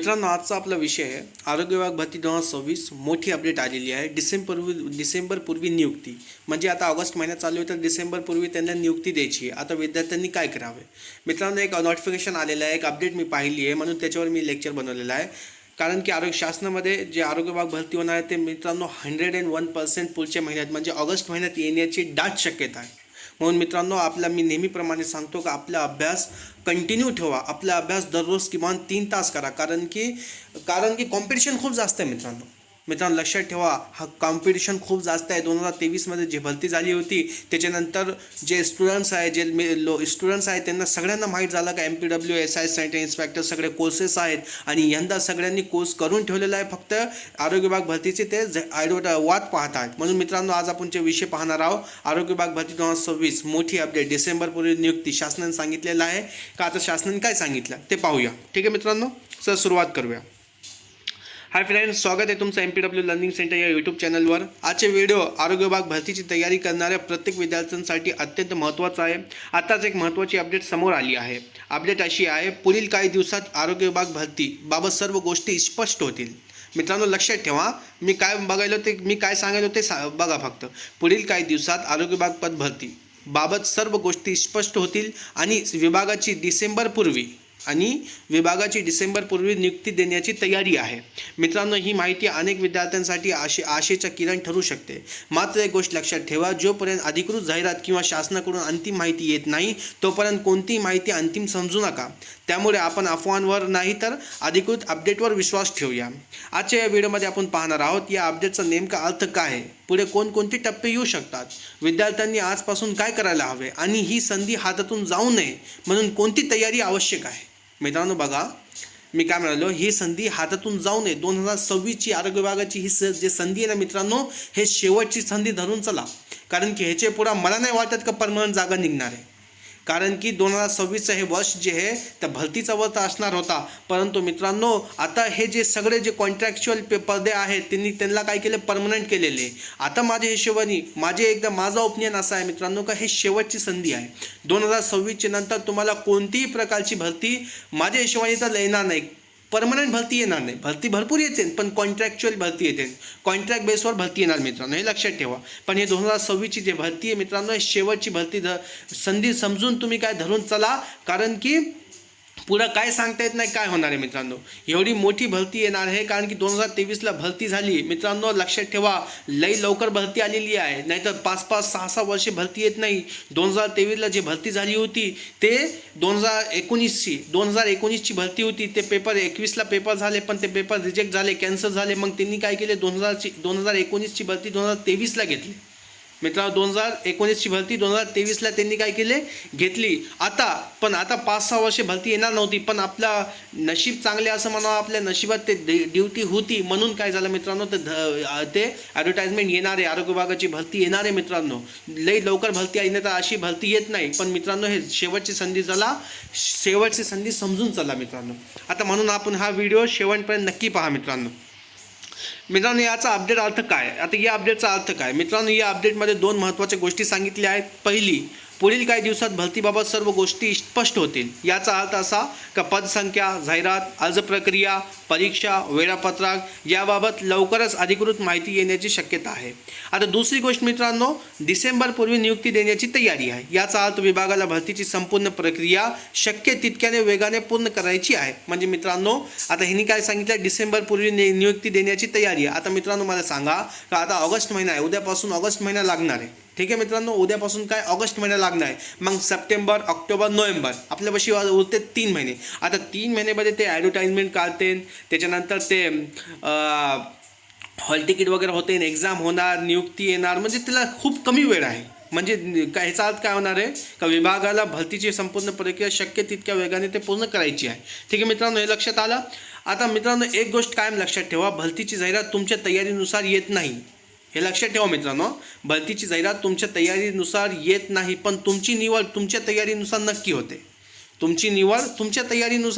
मित्रांनो, आजचा आपला विषय आहे आरोग्य विभाग भरती 2026 मोठी अपडेट आलेली आहे. डिसेंबरपूर्वी नियुक्ती म्हणजे आता ऑगस्ट महिन्यात चालू आहे, तर डिसेंबरपूर्वी त्यांना नियुक्ती द्यायची आहे. आता विद्यार्थ्यांनी काय करावे? मित्रांनो, एक नोटिफिकेशन आलेलं आहे, एक अपडेट मी पाहिली आहे, म्हणून त्याच्यावर मी लेक्चर बनवलेलं आहे. कारण की शासनामध्ये जे आरोग्य विभाग भरती होणार आहे ते मित्रांनो 101% पुढच्या महिन्यात म्हणजे ऑगस्ट महिन्यात येण्याची दाट शक्यता आहे. म्हणून मित्रांनो, मी नेहमीप्रमाणे सांगतो की आपला अभ्यास कंटिन्यू ठेवा. आपला अभ्यास दररोज किमान 3 तास करा. कारण की कॉम्पिटिशन खूप जास्त आहे मित्रांनो. लक्षात ठेवा, हा कॉम्पिटिशन खूप जास्त आहे. 2023मध्ये जी भरती झाली होती त्याच्यानंतर जे स्टुडंट्स आहेत त्यांना सगळ्यांना माहीत झालं का MPW SI सॅनिटरी इन्स्पेक्टर सगळे कोर्सेस आहेत आणि यंदा सगळ्यांनी कोर्स करून ठेवलेला आहे. फक्त आरोग्य विभाग भरतीचे ते वाट पाहत आहेत. म्हणून मित्रांनो, आज आपण जे विषय पाहणार आहोत आरोग्य विभाग भरती 2026 मोठी अपडेट, डिसेंबरपूर्वी नियुक्ती शासनाने सांगितलेलं आहे का? आता शासनाने काय सांगितलं ते पाहूया. ठीक आहे मित्रांनो, चला सुरुवात करूया. हाय फ्रेंड्स, स्वागत आहे तुमचं MPW लर्निंग सेंटर या यूट्यूब चॅनलवर. आजचे व्हिडिओ आरोग्य विभाग भरतीची तयारी करणाऱ्या प्रत्येक विद्यार्थ्यांसाठी अत्यंत महत्त्वाचा आहे. आताच एक महत्त्वाची अपडेट समोर आली आहे. अपडेट अशी आहे, पुढील काही दिवसात आरोग्य विभाग भरतीबाबत सर्व गोष्टी स्पष्ट होतील. मित्रांनो, लक्षात ठेवा, मी काय सांगायलो ते बघा फक्त. पुढील काही दिवसात आरोग्य विभाग पद भरती बाबत सर्व गोष्टी स्पष्ट होतील आणि विभागाची डिसेंबरपूर्वी नियुक्ती देण्याची तयारी आहे. मित्रांनो, ही माहिती अनेक विद्यार्थ्यांसाठी आशेचा किरण ठरू शकते. मात्र एक गोष्ट लक्षात ठेवा, जोपर्यंत अधिकृत जाहिरात किंवा शासनाकडून अंतिम माहिती येत नाही तोपर्यंत कोणतीही माहिती अंतिम समजू नका. त्यामुळे आपण अफवांवर नाही तर अधिकृत अपडेटवर विश्वास ठेवूया. आजच्या या व्हिडिओमध्ये आपण पाहणार आहोत या अपडेटचा नेमका अर्थ काय आहे, पुढे कोणकोणते टप्पे येऊ शकतात, विद्यार्थ्यांनी आजपासून काय करायला हवे आणि ही संधी हातातून जाऊ नये म्हणून कोणती तयारी आवश्यक आहे. मित्रांनो बघा, मी काय म्हणालो, ही संधी हातातून जाऊ नये. 2026ची आरोग्य विभागाची ही जी संधी आहे ना मित्रांनो, हे शेवटची संधी धरून चला. कारण की ह्याचे पुढे मला नाही वाटत का परमनंट जागा निघणार आहे. कारण की 2026चं हे वर्ष जे आहे त्या भरतीचा वर्ष असणार होता. परंतु मित्रांनो, आता हे जे सगळे जे कॉन्ट्रॅक्च्युअल पदे आहेत त्यांना काय केले, परमनंट केलेले. आता माझ्या हिशोबाने माझा ओपिनियन असा आहे मित्रांनो का हे शेवटची संधी आहे. 2026च्या नंतर तुम्हाला कोणतीही प्रकारची भरती माझ्या हिशोबाने तर येणार नाही. परमनंट भरती येणार नाही. भरती भरपूर येते पण कॉन्ट्रॅक्च्युअल भरती येते, कॉन्ट्रॅक्ट बेसवर भरती येणार मित्रांनो, हे लक्षात ठेवा. पण हे 2026ची जी भरती आहे मित्रांनो, शेवटची भरती संधी समजून तुम्ही काय धरून चला. कारण की पुढं काय सांगता येत नाही काय होणार आहे मित्रांनो. एवढी मोठी भरती येणार आहे. कारण की 2023ला भरती झाली मित्रांनो, लक्षात ठेवा, लई लवकर भरती आलेली आहे. नाहीतर 5-5, 6-6 वर्षे भरती येत नाही. 2023ला जी भरती झाली होती ते 2019ची भरती होती. ते पेपर 21ला पेपर झाले, पण ते पेपर रिजेक्ट झाले, कॅन्सल झाले. मग त्यांनी काय केले, 2019ची भरती 2023ला घेतली. मित्रांनो, 2019ची भरती 2023ला त्यांनी काय केले, घेतली. आता 5-6 वर्षे भरती येणार नव्हती, पण आपला नशीब चांगले असं म्हणावं, आपल्या नशिबात ते ड्युटी होती. म्हणून काय झालं मित्रांनो, ते ॲडव्हर्टाइजमेंट येणार आहे, आरोग्य विभागाची भरती येणार आहे मित्रांनो. लई लवकर भरती आहे, नाही तर अशी भरती येत नाही. पण मित्रांनो, हे शेवटची संधी समजून चला मित्रांनो. आता म्हणून आपण हा व्हिडिओ शेवटपर्यंत नक्की पहा मित्रांनो. याचा अपडेट अर्थ काय? आता या अपडेटचा अर्थ काय मित्रांनो, या अपडेटमध्ये 2 महत्त्वाच्या गोष्टी सांगितल्या आहेत. पहिली, पुढील काही दिवसात भरतीबाबत सर्व गोष्टी स्पष्ट होतील. याचा अर्थ असा का पदसंख्या, जाहिरात, अर्ज प्रक्रिया, परीक्षा, वेळापत्रक याबाबत लवकरच अधिकृत माहिती येण्याची शक्यता आहे. आता दुसरी गोष्ट मित्रांनो, डिसेंबरपूर्वी नियुक्ती देण्याची तयारी आहे. याचा अर्थ विभागाला भरतीची संपूर्ण प्रक्रिया शक्य तितक्याने वेगाने पूर्ण करायची आहे. म्हणजे मित्रांनो, आता ह्यांनी काय सांगितलं, डिसेंबरपूर्वी नियुक्ती देण्याची तयारी आहे. आता मित्रांनो मला सांगा का आता ऑगस्ट महिना आहे, उद्यापासून ऑगस्ट महिना लागणार आहे. ठीक आहे मित्रांनो, उद्यापासून काय ऑगस्ट महिना लागणार आहे. मग सप्टेंबर, ऑक्टोबर, नोव्हेंबर आपल्यापाशी उरते 3 महिने. आता 3 महिन्यामध्ये ते ॲडव्हर्टाइजमेंट काढते, त्याच्यानंतर ते हॉल तिकीट वगैरे होते, एक्झाम होणार, नियुक्ती येणार. म्हणजे त्याला खूप कमी वेळ आहे. म्हणजे ह्याचा अर्थ काय होणार आहे का विभागाला भरतीची संपूर्ण प्रक्रिया शक्य तितक्या वेगाने ते पूर्ण करायची आहे. ठीक आहे मित्रांनो, हे लक्षात आलं. आता मित्रांनो, एक गोष्ट कायम लक्षात ठेवा, भरतीची जाहिरात तुमच्या तयारीनुसार येत नाही. हे लक्षात ठेवा मित्रांनो, भरतीची जाहिरात तुमच्या तयारीनुसार येत नाही, पण तुमची निवड तुमच्या तयारीनुसार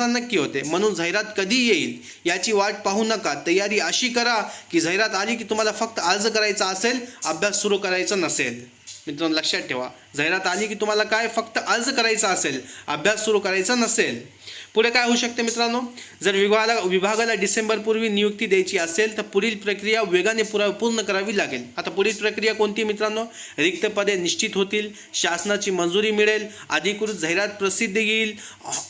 नक्की होते. म्हणून जाहिरात कधी येईल याची वाट पाहू नका. तयारी अशी करा की जाहिरात आली की तुम्हाला फक्त अर्ज करायचा असेल, अभ्यास सुरू करायचा नसेल. मित्रांनो लक्षात ठेवा, जाहिरात आली की तुम्हाला काय फक्त अर्ज करायचा असेल, अभ्यास सुरू करायचा नसेल. पुढे काय होऊ शकते मित्रांनो, जर विभागाला डिसेंबरपूर्वी नियुक्ती द्यायची असेल तर पुढील प्रक्रिया वेगाने पूर्ण करावी लागेल. आता पुढील प्रक्रिया कोणती मित्रांनो, रिक्त पदे निश्चित होतील, शासनाची मंजुरी मिळेल, अधिकृत जाहिरात प्रसिद्ध येईल,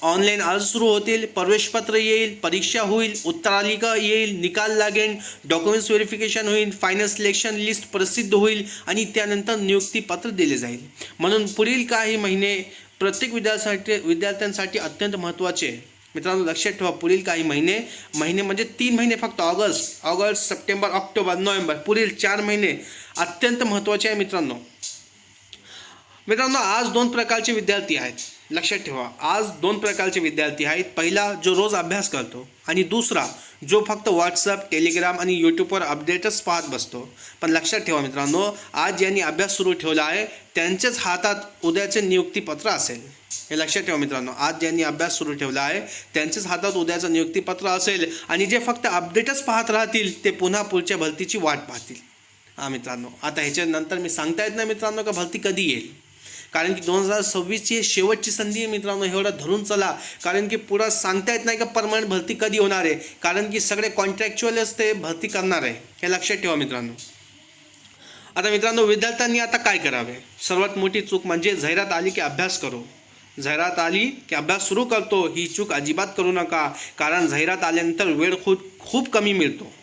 ऑनलाईन अर्ज सुरू होतील, प्रवेशपत्र येईल, परीक्षा होईल, उत्तरालिका येईल, निकाल लागेल, डॉक्युमेंट्स व्हेरिफिकेशन होईल, फायनल सिलेक्शन लिस्ट प्रसिद्ध होईल आणि त्यानंतर नियुक्तीपत्र दिले जाईल. म्हणून पुढील काही महिने प्रत्येक विद्यार्थ्यांसाठी अत्यंत महत्त्वाचे. मित्रांनो लक्षात ठेवा, पुढील काही महिने म्हणजे 3 महिने फक्त, ऑगस्ट, सप्टेंबर, ऑक्टोबर, नोव्हेंबर, पुढील 4 महिने अत्यंत महत्त्वाचे आहे मित्रांनो. आज 2 प्रकारचे विद्यार्थी आहेत. लक्षात ठेवा, आज 2 प्रकारचे विद्यार्थी आहेत. पहिला जो रोज अभ्यास करतो आणि दुसरा जो फक्त व्हॉट्सअप, टेलिग्राम आणि यूट्यूबवर अपडेट्स पाहत बसतो. पण लक्षात ठेवा मित्रांनो, आज ज्यांनी अभ्यास सुरू ठेवला आहे त्यांच्याच हातात उद्याचे नियुक्तीपत्र असेल. हे लक्षात ठेवा मित्रांनो, आज ज्यांनी अभ्यास सुरू ठेवला आहे त्यांच्याच हातात उद्याचं नियुक्तीपत्र असेल आणि जे फक्त अपडेटच पाहत राहतील ते पुन्हा पुढच्या भरतीची वाट पाहतील. मित्रांनो, आता ह्याच्यानंतर मी सांगता येत नाही मित्रांनो का भरती कधी येईल, कारण की 2026ची शेवटची संधी आहे मित्रांनो. एवढं धरून चला, कारण की पुढं सांगता येत नाही का परमनंट भरती कधी होणार आहे, कारण की सगळे कॉन्ट्रॅक्च्युअलच ते भरती करणार आहे. हे लक्षात ठेवा मित्रांनो. आता मित्रांनो, विद्यार्थ्यांनी आता काय करावे, सर्वात मोठी चूक म्हणजे जाहिरात आली की अभ्यास करो, जाहिरात आली की अभ्यास सुरू करतो, ही चूक अजिबात करू नका. कारण जाहिरात आल्यानंतर वेळ खूप कमी मिळतो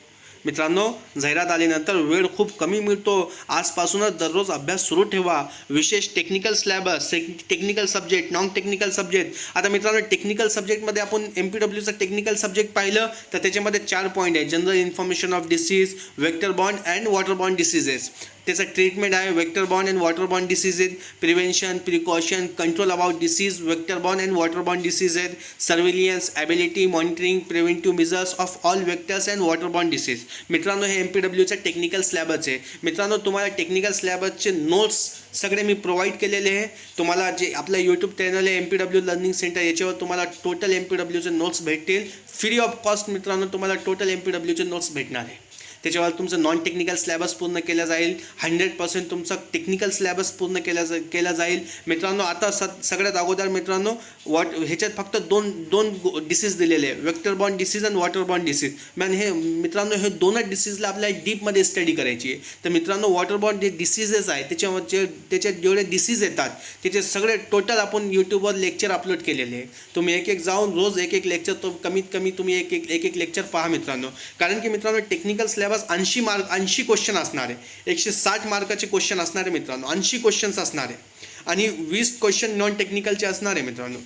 मित्रांनो. जाहिरात आल्यानंतर वेळ खूप कमी मिळतो. आजपासूनच दररोज अभ्यास सुरू ठेवा. विशेष technical syllabus, technical subject, non technical subject. आता मित्रांनो, टेक्निकल सब्जेक्टमध्ये आपण MPWचं टेक्निकल सब्जेक्ट पाहिलं तर त्याच्यामध्ये 4 पॉईंट आहे. General information of disease, vector borne and water borne diseases. त्याचं ट्रीटमेंट आहे vector borne and water borne diseases, prevention, precaution, control about disease, vector borne and water borne diseases, surveillance, ability, monitoring, preventive measures of all vectors and water borne disease. मित्रांनो, हे MPWचं technical स्लॅबच आहे. मित्रांनो, तुम्हाला technical स्लॅबचे notes सगळे मी provide केलेले आहे. तुम्हाला जे आपलं यूट्यूब चॅनल आहे MPW लर्निंग सेंटर, याच्यावर तुम्हाला टोटल MPWचे नोट्स भेटतील फ्री ऑफ कॉस्ट. मित्रांनो, तुम्हाला टोटल MPWचे नोट्स भेटणार आहे. त्याच्यावर तुमचं नॉन टेक्निकल सिलेबस पूर्ण केला जाईल. 100% तुमचा टेक्निकल सिलेबस पूर्ण केला जाईल मित्रांनो. आता सगळ्यात अगोदर मित्रांनो, ह्याच्यात फक्त दोन डिसीज दिलेले आहे, वेक्टर बॉर्न डिसीज आणि वॉटर बॉर्न डिसीज. हे मित्रांनो, हे 2च डिसीजला आपल्याला डीपमध्ये स्टडी करायची आहे. तर मित्रांनो, वॉटर बॉर्न जे डिसीजेस आहे त्याच्यात जेवढे डिसीज येतात त्याचे सगळे टोटल आपण यूट्यूबवर लेक्चर अपलोड केलेले आहे. तुम्ही एक जाऊन रोज एक लेक्चर, तो कमीत कमी तुम्ही एक लेक्चर पहा मित्रांनो. कारण की मित्रांनो, टेक्निकल सिलेबस 80 क्वेश्चन असणार आहे. 160 मार्काचे क्वेश्चन असणार आहे मित्रांनो. 80 क्वेश्चन्स असणार आहे आणि 20 क्वेश्चन नॉन टेक्निकलचे असणार आहे मित्रांनो.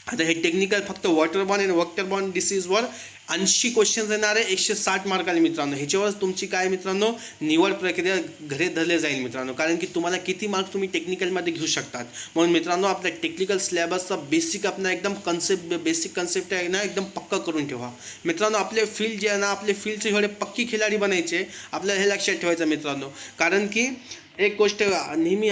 आता हे टेक्निकल फक्त वॉटर बॉर्न आणि वेक्टर बॉर्न डिसीजवर 80 क्वेश्चन्स येणार आहे 160 मार्काला मित्रांनो. ह्याच्यावरच तुमची काय मित्रांनो, निवड प्रक्रिया घरी धरले जाईल मित्रांनो. कारण की तुम्हाला किती मार्क तुम्ही टेक्निकलमध्ये घेऊ शकतात. म्हणून मित्रांनो, आपल्या टेक्निकल सिलेबसचा बेसिक आपला एकदम बेसिक कन्सेप्ट आहे ना, एकदम पक्का करून ठेवा मित्रांनो. आपले फील्ड जे आहे ना, आपले फील्डचे एवढे पक्की खिलाडी बनायचे, आपल्याला हे लक्षात ठेवायचं मित्रांनो. कारण की एक गोष्ट नेहमी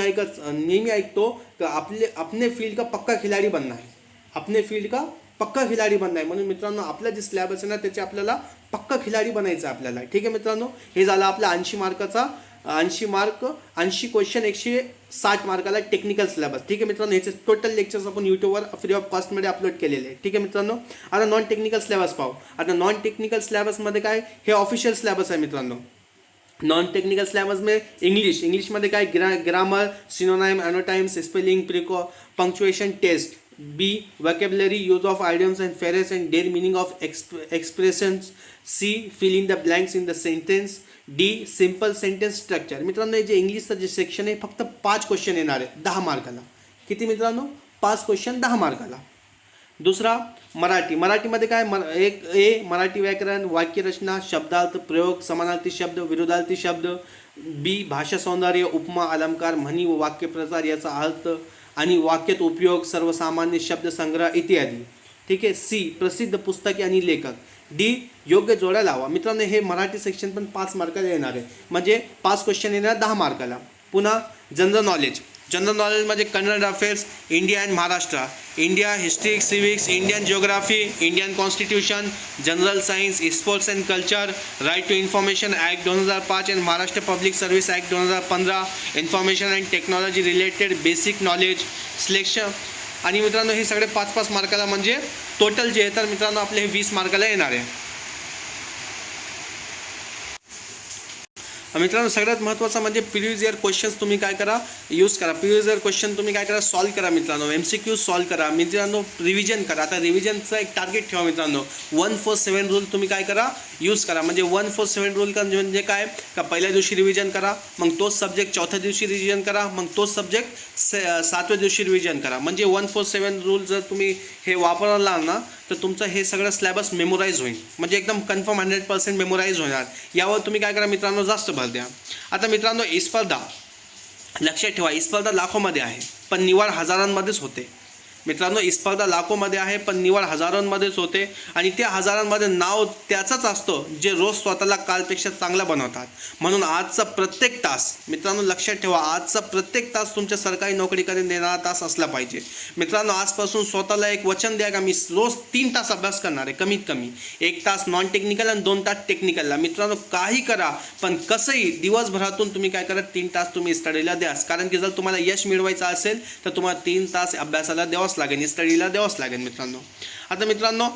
ऐकतो की अपने फील्ड का पक्का खिलाडी बनना है, अपने फील्ड का पक्का खिलाडी बनना आहे. म्हणून मित्रांनो, आपला जे स्लॅबस आहे ना त्याचे आपल्याला पक्का खिलाडी बनायचं आहे आपल्याला. ठीक आहे मित्रांनो, हे झालं आपला 80 मार्काचा 80 क्वेश्चन 160 मार्काला टेक्निकल सिलेबस. ठीक आहे मित्रांनो, ह्याचे टोटल लेक्चर्स आपण यूट्यूबवर फ्री ऑफ कॉस्टमध्ये अपलोड केलेले आहे. ठीक आहे मित्रांनो. आता नॉन टेक्निकल सिलेबस पाहू. आता नॉन टेक्निकल सिलेबसमध्ये काय, हे ऑफिशियल सिलेबस आहे मित्रांनो. नॉन टेक्निकल सिलेबस में इंग्लिशमध्ये काय, grammar, synonym, antonyms, spelling, punctuation test. B. Vocabulary, use of idioms and phrases and their meaning of expressions. C. Fill in the blanks in the sentence. D. Simple sentence structure. मित्रांनो, हे जे इंग्लिशचं जे section आहे फक्त 5 question येणार आहे 10 मार्काला. किती मित्रांनो, 5 क्वेश्चन 10 मार्काला. दुसरा मराठीमध्ये काय, मराठी व्याकरण, वाक्यरचना, शब्दार्थ, प्रयोग, समानार्थी शब्द, विरोधार्थी शब्द. B. भाषा सौंदर्य, उपमा, अलंकार, म्हणी व वाक्यप्रचार याचा अर्थ आणि वाक्यात उपयोग, सर्वसामान्य शब्दसंग्रह इत्यादी. ठीक आहे. C. प्रसिद्ध पुस्तके आणि लेखक. D. योग्य जोड्या लावा. मित्रांनो, हे मराठी सेक्शन पण 5 मार्काला येणार आहे, म्हणजे 5 क्वेश्चन येणार 10 मार्काला. पुन्हा जनरल नॉलेजमध्ये current affairs, India and Maharashtra, India, history, civics, Indian geography, Indian constitution, general science, sports and culture, right to information act 2005 and Maharashtra public service act 2015, information and technology related basic knowledge selection. आणि मित्रांनो, हे सगळे 5-5 मार्काला म्हणजे total जे आहे तर मित्रांनो आपले हे 20 मार्काला येणार आहे. मित्रांनो सगळ्यात महत्त्वाचं म्हणजे प्रिव्हियस इयर क्वेश्चन्स तुम्ही काय करा, यूज करा. प्रिव्हियस इयर क्वेश्चन तुम्ही काय करा, सॉल्व्ह करा मित्रांनो. MCQ सॉल्व्ह करा मित्रांनो. रिव्हिजन करा. आता रिव्हिजनचं एक टार्गेट ठेवा मित्रांनो. 147 रूल तुम्ही काय करा, यूज करा. म्हणजे 147 रूल म्हणजे काय का पहिल्या दिवशी रिव्हिजन करा, मग तोच सब्जेक्ट चौथ्या दिवशी रिव्हिजन करा, मग तोच सब्जेक्ट 7व्या दिवशी रिव्हिजन करा. म्हणजे 147 रूल जर तुम्ही हे वापरला ना तर तुमचं हे सगळं सिलेबस मेमोराईज होईल. म्हणजे एकदम कन्फर्म 100% मेमोराईज होणार. यावर तुम्ही काय करा मित्रांनो, जास्त भर द्या. आता मित्रांनो ही स्पर्धा लक्षात ठेवा, ही स्पर्धा लाखोमध्ये आहे पण निवड हजारांमध्येच होते. मित्रांनो ही स्पर्धा लाखोमध्ये आहे पण निवड हजारांमध्येच होते. आणि त्या हजारांमध्ये नाव त्याचंच असतं जे रोज स्वतःला कालपेक्षा चांगला बनवतात. म्हणून आजचा प्रत्येक तास मित्रांनो लक्षात ठेवा, आजचा प्रत्येक तास तुमच्या सरकारी नोकरीकडे देणारा तास असला पाहिजे. मित्रांनो आजपासून स्वतःला एक वचन द्या का मी रोज 3 तास अभ्यास करणार आहे. कमीत कमी 1 तास नॉन टेक्निकल आणि 2 तास टेक्निकलला. मित्रांनो काही करा पण कसंही दिवसभरातून तुम्ही काय करा, 3 तास तुम्ही स्टडीला द्या. कारण की जर तुम्हाला यश मिळवायचं असेल तर तुम्हाला 3 तास अभ्यासाला द्यावंच लागेल, स्टडीला द्यावंच लागेल मित्रांनो. आता मित्रांनो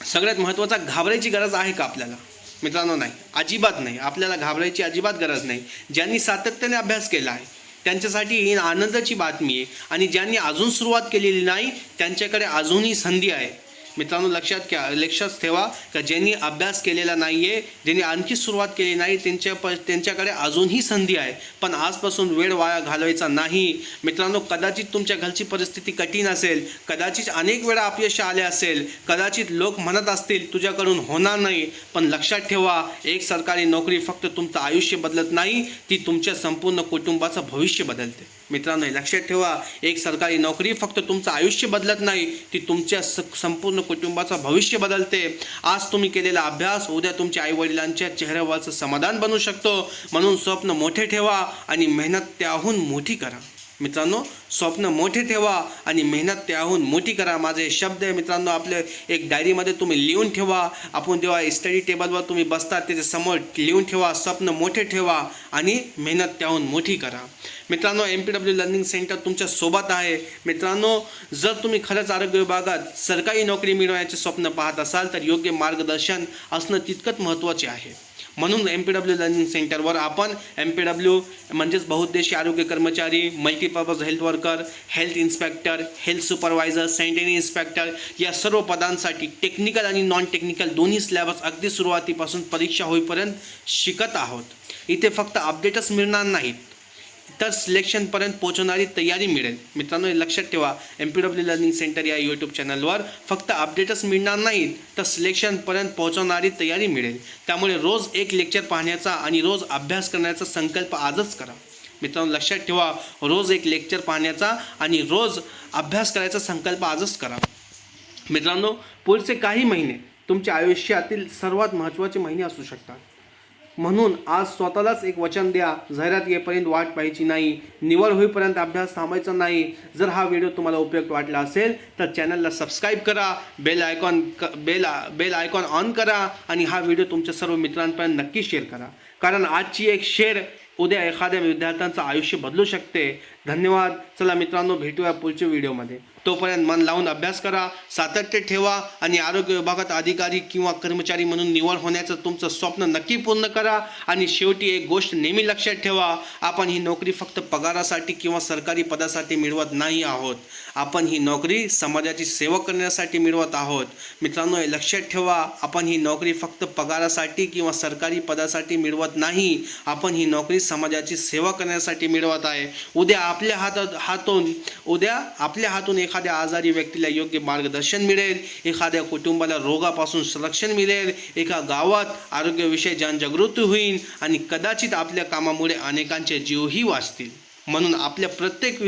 सगळ्यात महत्त्वाचा, घाबरायची गरज आहे का आपल्याला? मित्रांनो नाही, अजिबात नाही. आपल्याला घाबरायची अजिबात गरज नाही. ज्यांनी सातत्याने अभ्यास केला आहे त्यांच्यासाठी ही आनंदाची बातमी आहे. आणि ज्यांनी अजून सुरुवात केलेली नाही त्यांच्याकडे अजूनही संधी आहे. मित्रांनो लक्षात ठेवा का ज्यांनी अभ्यास केलेला नाही आहे, ज्यांनी आणखी सुरुवात केली नाही त्यांच्याकडे अजूनही संधी आहे. पण आजपासून वेळ वाया घालवायचा नाही. मित्रांनो कदाचित तुमच्या घरची परिस्थिती कठीण असेल, कदाचित अनेक वेळा अपयश आले असेल, कदाचित लोक म्हणत असतील तुझ्याकडून होणार नाही, पण लक्षात ठेवा एक सरकारी नोकरी फक्त तुमचं आयुष्य बदलत नाही, ती तुमच्या संपूर्ण कुटुंबाचं भविष्य बदलते. मित्रांनो लक्षात ठेवा एक सरकारी नोकरी फक्त तुमचं आयुष्य बदलत नाही, ती तुमच्या संपूर्ण कुटुंबाचं भविष्य बदलते. आज तुम्ही केलेला अभ्यास उद्या तुमच्या आईवडिलांच्या चेहऱ्यावरचं समाधान बनू शकतो. म्हणून स्वप्न मोठे ठेवा आणि मेहनत त्याहून मोठी करा. मित्रांनो स्वप्न मोठे ठेवा आणि मेहनत त्याहून मोठी करा. माझे शब्द आहे मित्रांनो, आपले एक डायरीमध्ये तुम्ही लिहून ठेवा. आपण जेव्हा स्टडी टेबलवर तुम्ही बसता त्याच्या समोर लिहून ठेवा, स्वप्न मोठे ठेवा आणि मेहनत त्याहून मोठी करा. मित्रांनो MPW लर्निंग सेंटर तुमच्या सोबत आहे. मित्रांनो जर तुम्ही खरंच आरोग्य विभागात सरकारी नोकरी मिळवण्याचे स्वप्न पाहत असाल तर योग्य मार्गदर्शन असणं तितकंच महत्त्वाचे आहे. म्हणून MPW लर्निंग सेंटरवर आपण MPW म्हणजेच बहुउद्देशीय आरोग्य कर्मचारी, multipurpose health worker, health inspector, health supervisor, sanitary inspector या सर्व पदांसाठी टेक्निकल आणि नॉन टेक्निकल दोन्ही सिलेबस अगदी सुरुवातीपासून परीक्षा होईपर्यंत शिकत आहोत. इथे फक्त अपडेटच मिळणार नाहीत तर सिलेक्शनपर्यंत पोहोचणारी तयारी मिळेल. मित्रांनो हे लक्षात ठेवा, MPW लर्निंग सेंटर या यूट्यूब चॅनलवर फक्त अपडेटच मिळणार नाहीत तर सिलेक्शनपर्यंत पोहोचणारी तयारी मिळेल. त्यामुळे रोज एक लेक्चर पाहण्याचा आणि रोज अभ्यास करण्याचा संकल्प आजच करा. मित्रांनो लक्षात ठेवा, रोज एक लेक्चर पाहण्याचा आणि रोज अभ्यास करायचा संकल्प आजच करा. मित्रांनो पुढचे काही महिने तुमच्या आयुष्यातील सर्वात महत्त्वाचे महिने असू शकतात. म्हणून आज स्वतःलाच एक वचन द्या, जाहिरात येईपर्यंत वाट पाहायची नाही, निवड होईपर्यंत अभ्यास थांबायचा नाही. जर हा व्हिडिओ तुम्हाला उपयुक्त वाटला असेल तर चॅनलला सबस्क्राईब करा, बेल आयकॉन ऑन करा आणि हा व्हिडिओ तुमच्या सर्व मित्रांपर्यंत नक्की शेअर करा. कारण आजची एक शेअर उद्या एखाद्या विद्यार्थ्यांचं आयुष्य बदलू शकते. धन्यवाद. चला मित्रांनो भेटूया पुढच्या व्हिडिओमध्ये. तोपर्यंत मन लावून अभ्यास करा, सातत्य ठेवा आणि आरोग्य विभागात अधिकारी किंवा कर्मचारी म्हणून निवड होण्याचं तुमचं स्वप्न नक्की पूर्ण करा. आणि शेवटी एक गोष्ट नेहमी लक्षात ठेवा, आपण ही नोकरी फक्त पगारासाठी किंवा सरकारी पदासाठी मिळवत नाही आहोत. आपण ही नोकरी समाजाची सेवा करण्यासाठी मिळवत आहोत. मित्रांनो हे लक्षात ठेवा, आपण ही नोकरी फक्त पगारासाठी किंवा सरकारी पदासाठी मिळवत नाही, आपण ही नोकरी समाजाची सेवा करण्यासाठी मिळवत आहे. उद्या आपल्या हातून एखाद्या आजारी व्यक्तीला योग्य मार्गदर्शन मिळेल, एखाद्या कुटुंबाला रोगापासून संरक्षण मिळेल, एका गावात आरोग्यविषयी जनजागृती होईल आणि कदाचित आपल्या कामामुळे अनेकांचे जीवही वाचतील. म्हणून आपल्या प्रत्येक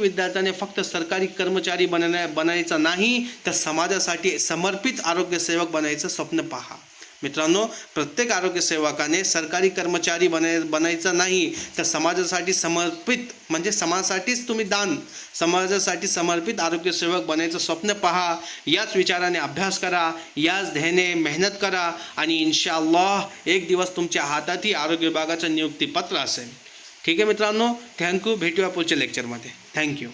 विद्यार्थ्याने फक्त सरकारी कर्मचारी बनायचं नाही तर समाजासाठी समर्पित आरोग्यसेवक बनायचं स्वप्न पहा. मित्रांनो प्रत्येक आरोग्यसेवकाने सरकारी कर्मचारी बनायचं नाही तर समाजासाठी समर्पित म्हणजे समाजासाठीच तुम्ही समाजासाठी समर्पित आरोग्यसेवक बनायचं स्वप्न पहा. याच विचाराने अभ्यास करा, याच ध्येयाने मेहनत करा आणि इन्शाअल्लाह एक दिवस तुमच्या हातातही आरोग्य विभागाचं नियुक्तीपत्र असेल. ठीक आहे मित्रांनो, थँक्यू. भेटूया पुढच्या लेक्चरमध्ये. थँक्यू.